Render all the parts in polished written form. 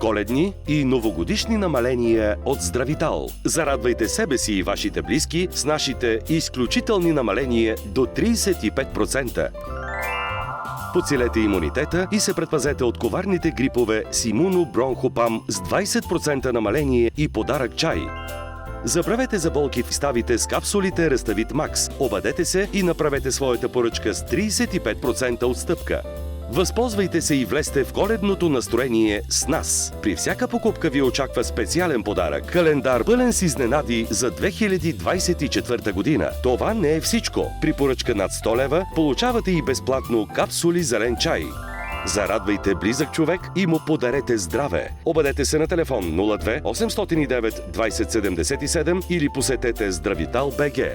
Коледни и новогодишни намаления от Здравитал. Зарадвайте себе си и вашите близки с нашите изключителни намаления до 35%. Подсилете имунитета и се предпазете от коварните грипове с имуно-бронхопам с 20% намаление и подарък чай. Забравете за болки в ставите с капсулите Реставит Макс. Обадете се и направете своята поръчка с 35% отстъпка. Възползвайте се и влезте в коледното настроение с нас. При всяка покупка ви очаква специален подарък. Календар пълен с изненади за 2024 година. Това не е всичко. При поръчка над 100 лева получавате и безплатно капсули зелен чай. Зарадвайте близък човек и му подарете здраве. Обадете се на телефон 02 809 2077 или посетете Здравитал.bg.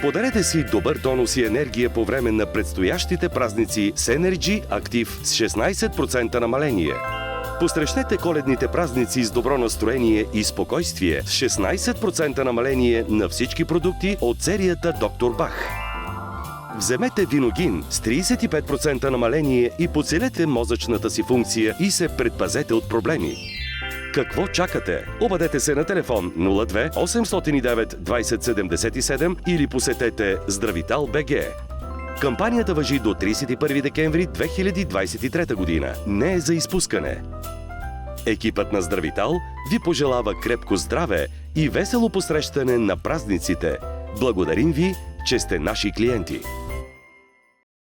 Подарете си добър тонус и енергия по време на предстоящите празници с Energy Active с 16% намаление. Посрещнете коледните празници с добро настроение и спокойствие с 16% намаление на всички продукти от серията Доктор Бах. Вземете Виногин с 35% намаление и подсилете мозъчната си функция и се предпазете от проблеми. Какво чакате? Обадете се на телефон 02 809 2077 или посетете Здравитал.bg. Кампанията важи до 31 декември 2023 година. Не е за изпускане. Екипът на Здравитал ви пожелава крепко здраве и весело посрещане на празниците. Благодарим ви, че сте наши клиенти.